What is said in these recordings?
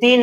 3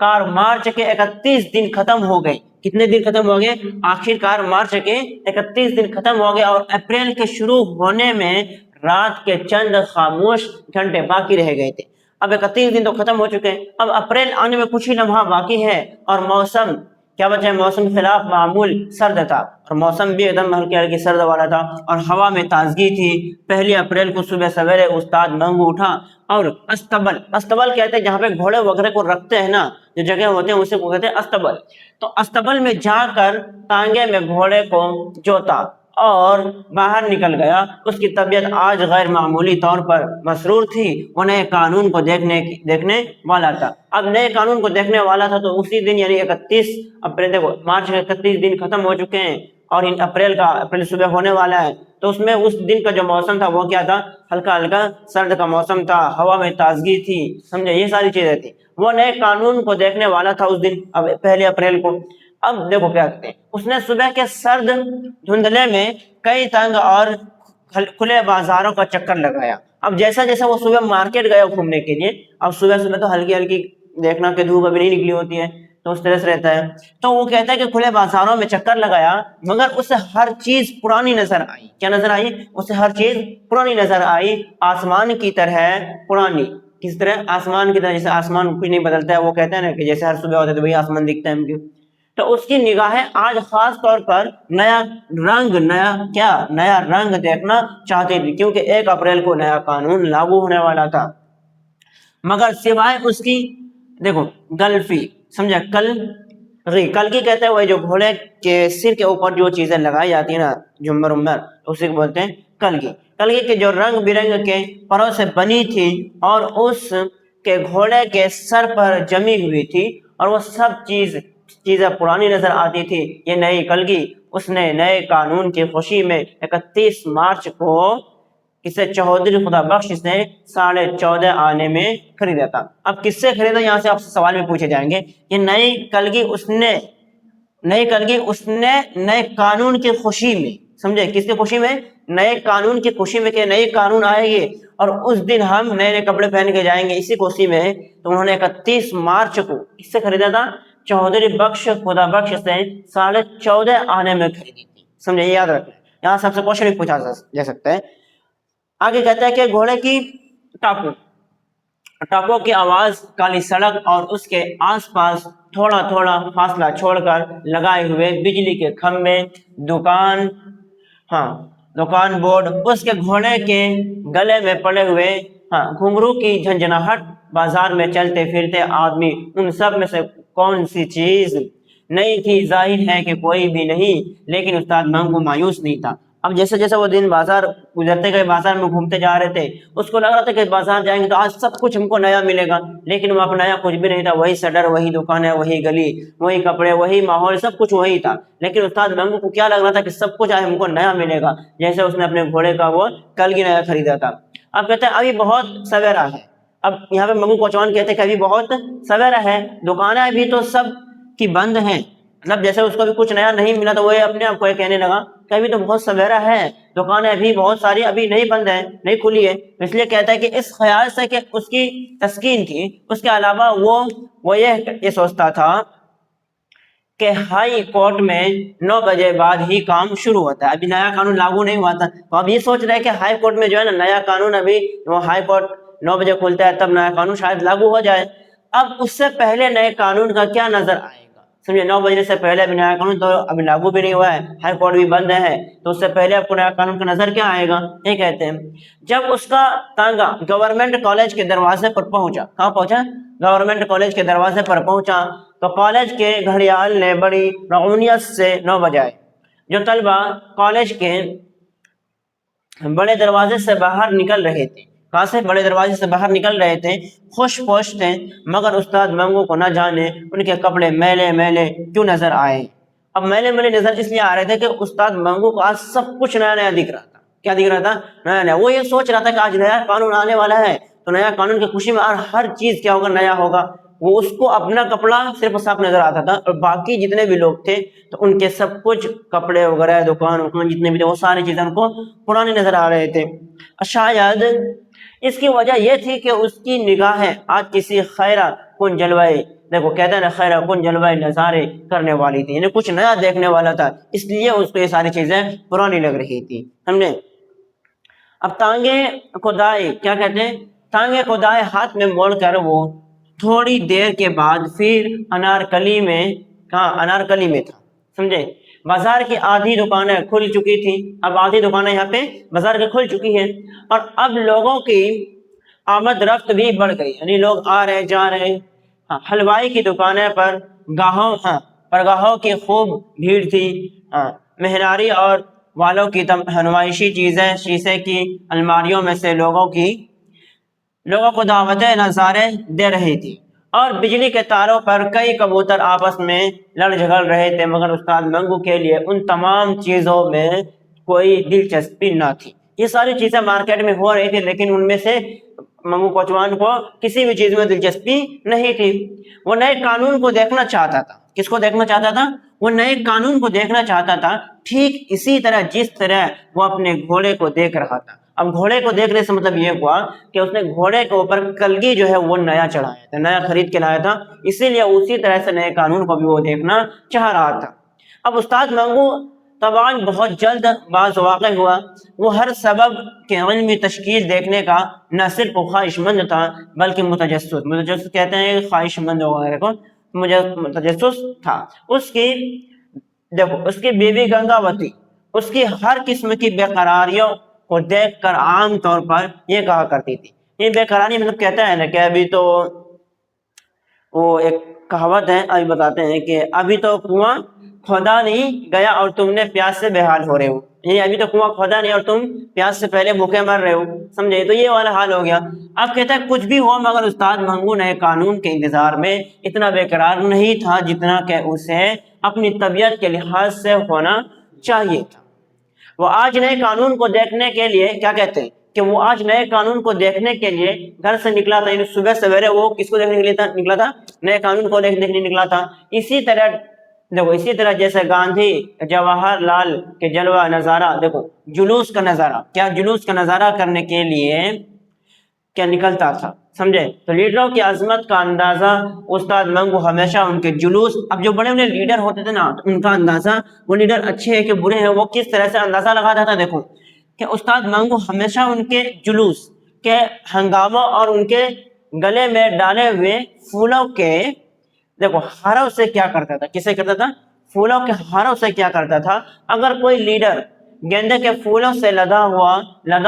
کار مارچ کے 31 دن ختم ہو گئے. کتنے دن ختم ہو گئے؟ آخر کار مارچ کے 31 دن ختم ہو گئے اور اپریل کے شروع ہونے میں رات کے چند خاموش گھنٹے باقی رہ گئے تھے. اب 31 دن تو ختم ہو چکے ہیں, اب اپریل آنے میں کچھ ہی لمحہ باقی ہے اور موسم کیا بچا ہے؟ موسم خلاف معمول سرد تھا اور موسم بھی ایک دم ہلکی ہلکی سرد والا تھا اور ہوا میں تازگی تھی. 1 اپریل کو صبح سویرے استاد منگو اٹھا اور استبل کہتے ہیں جہاں پہ گھوڑے وغیرہ کو رکھتے ہیں نا, جو جگہ ہوتے ہیں اسے کو کہتے ہیں استبل. تو استبل میں جا کر ٹانگے میں گھوڑے کو جوتا اور باہر نکل گیا. اس کی طبیعت آج غیر معمولی طور پر مسرور تھی. وہ نئے قانون کو دیکھنے والا تھا. اب نئے قانون کو دیکھنے والا تھا تو اسی دن یعنی 31 اپریل, دیکھو مارچ کے 31 دن ختم ہو چکے ہیں اور اپریل صبح ہونے والا ہے. تو اس میں اس دن کا جو موسم تھا وہ کیا تھا؟ ہلکا ہلکا سرد کا موسم تھا, ہوا میں تازگی تھی, سمجھے, یہ ساری چیزیں تھی. وہ نئے قانون کو دیکھنے والا تھا اس دن, اب 1 اپریل کو. اب دیکھو کیا کہتے ہیں, اس نے صبح کے سرد دھندلے میں کئی تنگ اور کھلے بازاروں کا چکر لگایا. اب جیسا جیسا وہ صبح مارکیٹ گیا گھومنے کے لیے, اب صبح صبح تو ہلکی ہلکی دیکھنا کہ دھوپ ابھی نہیں نکلی ہوتی ہے تو اس طرح سے رہتا ہے. تو وہ کہتا ہے کہ کھلے بازاروں میں چکر لگایا مگر اسے ہر چیز پرانی نظر آئی. کیا نظر آئی؟ اسے ہر چیز پرانی نظر آئی, آسمان کی طرح پرانی. کس طرح؟ آسمان کی طرح, جیسے آسمان کچھ نہیں بدلتا ہے, وہ کہتے ہیں نا کہ جیسے ہر صبح ہوتا ہے تو وہی آسمان دکھتا ہے ہم کو. تو اس کی نگاہیں آج خاص طور پر نیا رنگ دیکھنا چاہتی تھی کیونکہ 1 اپریل کو نیا قانون لاگو ہونے والا تھا. مگر سوائے اس کی, دیکھو گلفی, سمجھا, کلگی کہتے ہیں وہ جو گھوڑے کے سر کے اوپر جو چیزیں لگائی جاتی ہیں نا, جمر عمر, اسی کو بولتے ہیں کلگی کے جو رنگ برنگ کے پروں سے بنی تھی اور اس کے گھوڑے کے سر پر جمی ہوئی تھی اور وہ سب چیزیں پرانی نظر آتی تھی. یہ نئی کلگی اس نے نئے قانون کی خوشی میں 31 مارچ کو اسے چودھری خدا بخش نے 14.5 آنے میں خریدا تھا. اب کس سے خریدا, یہاں سے آپ سے سوال میں پوچھے جائیں گے. یہ نئی کلگی اس نے نئے قانون کی خوشی میں, سمجھے, کس کی خوشی میں؟ نئے قانون کی خوشی میں کہ نئے قانون آئے گے اور اس دن ہم نئے نئے کپڑے پہن کے جائیں گے, اسی خوشی میں تو انہوں نے 31 مارچ کو کس سے خریدا تھا؟ چودھری خدا بخش سے 14.5 آنے میں خریدی تھی. سمجھے, یاد رکھنا, یہاں سب سے کوشچن بھی پوچھا جا سکتا ہے. آگے کہتا ہے کہ گھوڑے کی ٹاپوں کی آواز کالی سڑک اور اس کے آس پاس تھوڑا تھوڑا فاصلہ چھوڑ کر لگائے ہوئے بجلی کے کھمبے, دکان بورڈ, اس کے گھوڑے کے گلے میں پڑے ہوئے گھنگرو کی جھنجھناہٹ, بازار میں چلتے پھرتے آدمی, ان سب میں سے کون سی چیز نئی تھی؟ ظاہر ہے کہ کوئی بھی نہیں, لیکن استاد منگو مایوس نہیں تھا. اب جیسے جیسے وہ دن بازار گزرتے گئے, بازار میں گھومتے جا رہے تھے, اس کو لگ رہا تھا کہ بازار جائیں گے تو آج سب کچھ ہم کو نیا ملے گا, لیکن وہاں پہ نیا کچھ بھی نہیں تھا. وہی شٹر, وہی دکان ہے, وہی گلی, وہی کپڑے, وہی ماحول, سب کچھ وہی تھا. لیکن استاد منگو کو کیا لگ رہا تھا کہ سب کچھ آج ہم کو نیا ملے گا, جیسے اس نے اپنے گھوڑے کا وہ کلگی نیا خریدا تھا. اب کہتے ہیں ابھی بہت سویرا ہے. اب یہاں پہ منگو کوچوان کہتے ہیں کہ ابھی بہت سویرا ہے, دکانیں ابھی تو سب کی بند ہیں. مطلب جیسے اس کو بھی کچھ نیا نہیں ملا تو وہ اپنے آپ کو کہنے لگا کہ ابھی تو بہت سویرا ہے, دکانیں ابھی بہت ساری ابھی نہیں بند ہیں, نہیں کھلی ہے. اس لیے کہتا ہے کہ اس خیال سے کہ اس کی تسکین تھی, اس کے علاوہ وہ یہ سوچتا تھا کہ ہائی کورٹ میں 9 بجے بعد ہی کام شروع ہوتا ہے. ابھی نیا قانون لاگو نہیں ہوا تھا, تو اب یہ سوچ رہے کہ ہائی کورٹ میں جو ہے نا نیا قانون, ابھی وہ ہائی کورٹ 9 بجے کھلتا ہے تب نیا قانون شاید لاگو ہو جائے. اب اس سے پہلے نئے قانون کا کیا نظر آئے گا, سمجھے, 9 بجے سے پہلے ابھی نیا قانون تو ابھی لاگو بھی نہیں ہوا ہے, ہائی کورٹ بھی بند ہے, تو اس سے پہلے آپ کو نیا قانون کا نظر کیا آئے گا؟ یہ کہتے ہیں جب اس کا تانگا گورنمنٹ کالج کے دروازے پر پہنچا. کہاں پہنچا؟ گورنمنٹ کالج کے دروازے پر پہنچا تو کالج کے گھڑیال نے بڑی رعونیت سے 9 بجائے. جو طلبہ کالج کے بڑے دروازے سے باہر نکل رہے تھے, کہاں سے؟ بڑے دروازے سے باہر نکل رہے تھے, خوش پوش تھے, مگر استاد منگو کو نہ جانے ان کے کپڑے میلے میلے کیوں نظر آئے. اب میلے میلے نظر اس لیے آ رہے تھے کہ استاد منگو کو آج سب کچھ نیا نیا دکھ رہا تھا. کیا دکھ رہا تھا؟ نیا نیا. وہ یہ سوچ رہا تھا کہ آج نیا قانون آنے والا ہے, تو نیا قانون کی خوشی میں ہر چیز کیا ہوگا؟ نیا ہوگا. وہ اس کو اپنا کپڑا صرف صاف نظر آتا تھا, اور باقی جتنے بھی لوگ تھے تو ان کے سب کچھ کپڑے وغیرہ, دکان جتنے بھی تھے, وہ ساری چیزیں ان کو پرانی نظر آ رہے تھے. شاید اس کی وجہ یہ تھی کہ اس کی نگاہیں آج کسی خیرہ کن جلوے دیکھو کہتے ہیں خیر کن جلوہ نظارے کرنے والی تھی، یعنی کچھ نیا دیکھنے والا تھا، اس لیے اس کو یہ ساری چیزیں پرانی لگ رہی تھی، سمجھے۔ اب ٹانگے کھدائے کیا کہتے ہیں، ٹانگے کھدائے ہاتھ میں موڑ کر وہ تھوڑی دیر کے بعد پھر انارکلی میں، کہاں انارکلی میں تھا، سمجھے۔ بازار کی آدھی دکانیں کھل چکی تھی، اب آدھی دکانیں یہاں پہ بازار کی کھل چکی ہیں، اور اب لوگوں کی آمد رفت بھی بڑھ گئی، یعنی لوگ آ رہے جا رہے۔ حلوائی کی دکانیں پر گاہوں کی خوب بھیڑ تھی، مہناری اور والوں کی نمائشی چیزیں شیشے کی الماریوں میں سے لوگوں کو دعوتیں نظارے دے رہی تھی، اور بجلی کے تاروں پر کئی کبوتر آپس میں لڑ جھگڑ رہے تھے، مگر استاد منگو کے لیے ان تمام چیزوں میں کوئی دلچسپی نہ تھی۔ یہ ساری چیزیں مارکیٹ میں ہو رہی تھی، لیکن ان میں سے منگو کوچوان کو کسی بھی چیز میں دلچسپی نہیں تھی۔ وہ نئے قانون کو دیکھنا چاہتا تھا، کس کو دیکھنا چاہتا تھا؟ وہ نئے قانون کو دیکھنا چاہتا تھا، ٹھیک اسی طرح جس طرح وہ اپنے گھوڑے کو دیکھ رہا تھا۔ اب گھوڑے کو دیکھنے سے مطلب یہ ہوا کہ اس نے گھوڑے کے اوپر کلگی جو ہے وہ نیا چڑھایا تھا، نیا خرید کے لایا تھا، اسی لیے اسی طرح سے نئے قانون کو بھی وہ دیکھنا چاہ رہا تھا۔ اب استاد منگو طبعاً بہت جلد باز واقع ہوا، وہ ہر سبب کے علمی تشکیل دیکھنے کا نہ صرف خواہش مند تھا بلکہ متجسس کہتے ہیں خواہش مند وغیرہ کو، متجسس تھا۔ اس کی بیوی گنگاوتی اس کی ہر قسم کی بے قراریوں کو دیکھ کر عام طور پر یہ کہا کرتی تھی، یہ بے قراری مطلب کہتا ہے نا کہ ابھی تو وہ ایک کہاوت ہے، ابھی بتاتے ہیں کہ ابھی تو کنواں کھودا نہیں گیا اور تم نے پیاس سے بے حال ہو رہے ہو، یعنی ابھی تو کنواں کھودا نہیں اور تم پیاس سے پہلے بھوکے مر رہے ہو، سمجھے، تو یہ والا حال ہو گیا۔ اب کہتا ہے کچھ بھی ہو مگر استاد منگو نئے قانون کے انتظار میں اتنا بے قرار نہیں تھا جتنا کہ اسے اپنی طبیعت کے لحاظ سے ہونا چاہیے تھا۔ وہ آج نئے قانون کو دیکھنے کے لیے کیا کہتے ہیں کہ وہ آج نئے قانون کو دیکھنے کے لیے گھر سے نکلا تھا، یعنی صبح سویرے وہ کس کو دیکھنے کے لیے نکلا تھا؟ نئے قانون کو دیکھنے نکلا تھا۔ اسی طرح جیسے گاندھی جواہر لال کے جلوہ نظارہ، دیکھو جلوس کا نظارہ، کیا جلوس کا نظارہ کرنے کے لیے کیا نکلتا تھا، سمجھے۔ تو لیڈروں کی عظمت کا اندازہ استاد منگو ہمیشہ ان کے جلوس، اب جو بڑے بڑے لیڈر ہوتے تھے نا ان کا اندازہ، وہ لیڈر اچھے ہیں کہ برے ہیں، وہ کس طرح سے اندازہ لگاتا تھا، دیکھو کہ استاد منگو ہمیشہ ان کے جلوس کے ہنگاموں اور ان کے گلے میں ڈالے ہوئے پھولوں کے، دیکھو ہاروں سے کیا کرتا تھا، کسے کرتا تھا؟ پھولوں کے ہاروں سے کیا کرتا تھا۔ اگر کوئی لیڈر گیندے کے پھولوں سے لدا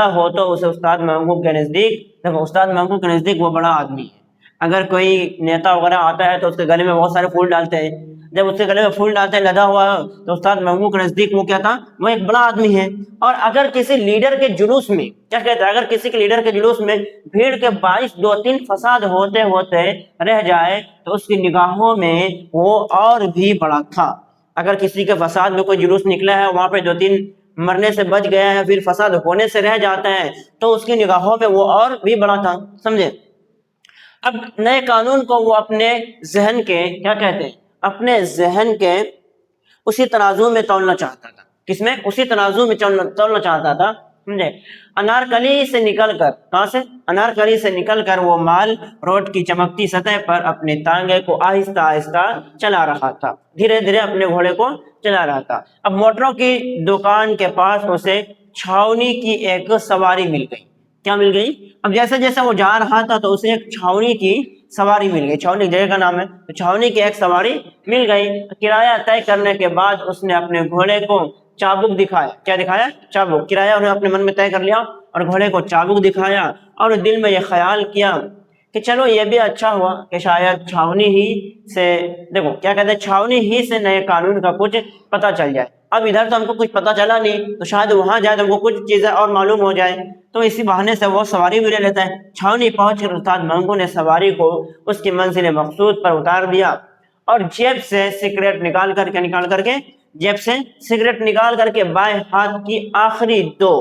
ہو تو اسے استاد منگو کے نزدیک، دیکھو استاد منگو کے نزدیک وہ بڑا آدمی ہے۔ اگر کوئی نیتا وغیرہ آتا ہے تو اس کے گلے میں بہت سارے پھول ڈالتے ہیں، جب اس کے گلے میں پھول ڈالتے ہیں لدا ہوا تو استاد منگو کے نزدیک وہ کیا تھا؟ وہ ایک بڑا آدمی ہے۔ اور اگر کسی لیڈر کے جلوس میں کیا کہتا ہے، اگر کسی کے لیڈر کے جلوس میں بھیڑ کے باعث 2-3 فساد ہوتے ہوتے رہ جائے تو اس کی نگاہوں میں وہ اور بھی بڑا تھا۔ اگر کسی کے فساد میں کوئی جلوس نکلا ہے، وہاں پہ 2-3 مرنے سے بچ گیا ہے، پھر فساد ہونے سے رہ جاتا ہے، تو اس کی نگاہوں میں وہ اور بھی بڑا تھا، سمجھے۔ اب نئے قانون کو وہ اپنے ذہن کے کیا کہتے ہیں، اپنے ذہن کے اسی ترازو میں تولنا چاہتا تھا، کس میں؟ اسی ترازو میں تولنا چاہتا تھا، سمجھے۔ انارکلی سے نکل کر، کہاں سے؟ انارکلی سے نکل کر وہ مال روڈ کی چمکتی سطح پر اپنے تانگے کو آہستہ آہستہ چلا رہا تھا، دھیرے دھیرے اپنے گھوڑے کو چلا رہا تھا۔ اب موٹروں کی دکان کے پاس اسے چھاونی کی ایک سواری مل گئی، کیا مل گئی؟ اب جیسے جیسے وہ جا رہا تھا تو اسے ایک چھاونی کی سواری مل گئی، چھاونی جگہ کا نام ہے، تو چھاونی کی ایک سواری مل گئی۔ کرایہ طے کرنے کے بعد اس نے اپنے گھوڑے کو چابک دکھایا، کیا دکھایا؟ چابک۔ کرایہ انہوں نے اپنے من میں طے کر لیا اور گھوڑے کو چابک دکھایا، اور دل میں یہ خیال کیا کہ چلو یہ بھی اچھا ہوا کہ شاید چھاونی ہی سے، دیکھو کیا کہتے ہیں، چھاونی ہی سے نئے قانون کا کچھ پتہ چل جائے۔ اب ادھر تو ہم کو کچھ پتہ چلا نہیں، تو شاید وہاں جائے تو ہم کو کچھ چیزیں اور معلوم ہو جائے، تو اسی بہانے سے وہ سواری بھی لے لیتا ہے۔ چھاونی پہنچ کر استاد منگو نے سواری کو اس کی منزل مقصود پر اتار دیا، اور جیب سے سگریٹ نکال کر کے بائیں ہاتھ کی آخری 2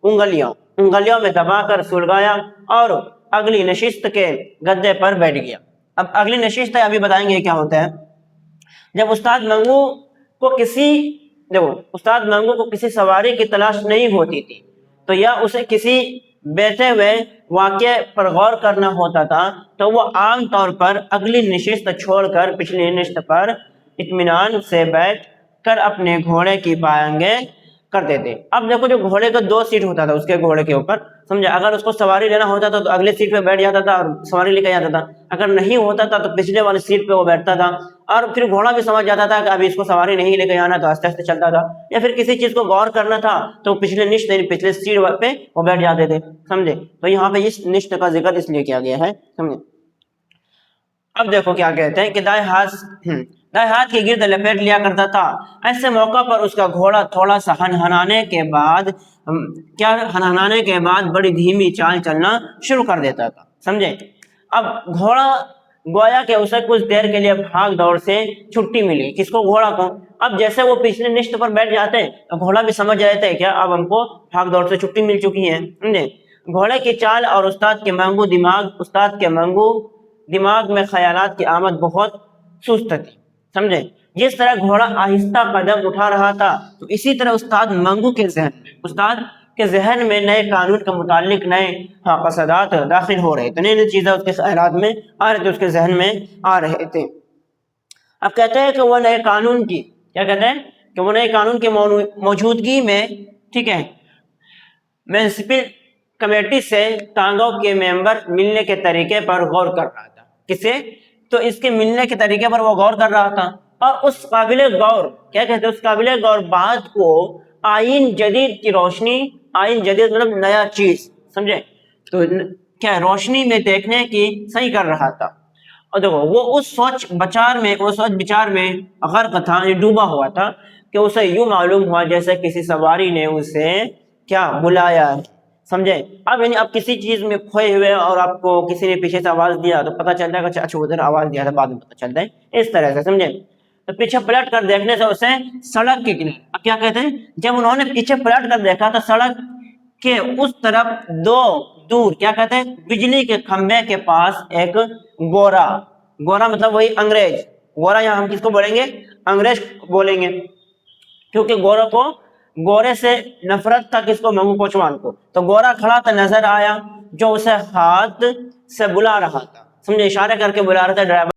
انگلیوں میں دبا کر سلگایا اور اگلی نشست کے گدے پر بیٹھ گیا۔ اب اگلی نشست ہے، ابھی بتائیں گے کیا ہوتا ہے۔ جب استاد منگو کو کسی سواری کی تلاش نہیں ہوتی تھی تو یا اسے کسی بیٹھے ہوئے واقعے پر غور کرنا ہوتا تھا تو وہ عام طور پر اگلی نشست چھوڑ کر پچھلی نشست پر اطمینان سے بیٹھ کر اپنے گھوڑے کی بائیں کرتے تھے۔ اب دیکھو جو گھوڑے کا 2 سیٹ ہوتا تھا اس کے گھوڑے کے اوپر، سمجھے، اگر اس کو سواری لینا ہوتا تھا تو اگلے سیٹ پہ بیٹھ جاتا تھا اور سواری لے کے جاتا تھا، اگر نہیں ہوتا تھا تو پچھلے والی سیٹ پہ وہ بیٹھتا تھا، اور پھر گھوڑا بھی سمجھ جاتا تھا کہ ابھی اس کو سواری نہیں لے کے جانا تو آہستہ آہستہ چلتا تھا، یا پھر کسی چیز کو غور کرنا تھا تو پچھلے نشت یعنی پچھلے سیٹ پہ وہ بیٹھ جاتے تھے، سمجھے۔ تو یہاں پہ اس نشت کا ذکر اس لیے کیا گیا ہے، سمجھے۔ اب دیکھو کیا کہتے ہیں کہ دائیں ہاتھ کے گرد لپیٹ لیا کرتا تھا، ایسے موقع پر اس کا گھوڑا تھوڑا سا ہنہنانے کے بعد بڑی دھیمی چال چلنا شروع کر دیتا تھا، سمجھے۔ اب گھوڑا گویا کہ اسے کچھ دیر کے لیے بھاگ دوڑ سے چھٹی ملی، کس کو؟ گھوڑا کو۔ اب جیسے وہ پچھلے نشت پر بیٹھ جاتے تو گھوڑا بھی سمجھ جاتا ہے کیا اب ہم کو بھاگ دوڑ سے چھٹی مل چکی ہے، سمجھے۔ گھوڑے کی چال اور استاد کے منگو دماغ میں خیالات کی آمد بہت سست تھی، سمجھے۔ جس طرح گھوڑا آہستہ قدم اٹھا رہا تھا تو اسی طرح استاد منگو کے ذہن میں نئے قانون کے متعلق نئے قصدات داخل ہو رہے تھے، نئی چیزیں اس کے خیالات میں آ رہے تھے، اس کے ذہن میں آ رہے تھے۔ اب کہتے ہیں کہ وہ نئے قانون کی موجودگی میں، ٹھیک ہے، میونسپل کمیٹی سے ٹانگوں کے ممبر ملنے کے طریقے پر غور کر رہا تھا۔ کسے؟ تو اس کے ملنے کے طریقے پر وہ غور کر رہا تھا، اور اس قابل غور کیا کہتے ہیں، اس قابل غور بات کو آئین جدید کی روشنی، آئین جدید مطلب نیا چیز، سمجھے، تو کیا روشنی میں دیکھنے کی صحیح کر رہا تھا۔ اور دیکھو وہ اس سوچ بچار میں غرق تھا، ڈوبا ہوا تھا کہ اسے یوں معلوم ہوا جیسے کسی سواری نے اسے کیا بلایا ہے، سمجھے۔ اب یعنی اب کسی چیز میں کھوئے ہوئے اور آپ کو کسی نے پیچھے سے آواز دیا تو پتہ چلتا ہے کہ اچھا ادھر آواز دیا تھا، بعد میں پتہ چلتا ہے، اس طرح سے، سمجھے۔ تو پیچھے پلٹ کر دیکھنے سے اسے سڑک کے کنارے، اب کیا کہتے ہیں، جب انہوں نے پیچھے پلٹ کر دیکھا تو سڑک کے اس طرف دور کیا کہتے ہیں، بجلی کے کھمبے کے پاس ایک گورا مطلب وہی انگریز، گورا یہاں ہم کس کو بولیں گے، انگریز بولیں گے، کیونکہ گورے سے نفرت تھا، کس کو، منگو کوچوان کو۔ تو گورا کھڑا تھا نظر آیا جو اسے ہاتھ سے بلا رہا تھا، سمجھے، اشارے کر کے بلا رہا تھا، ڈرائیور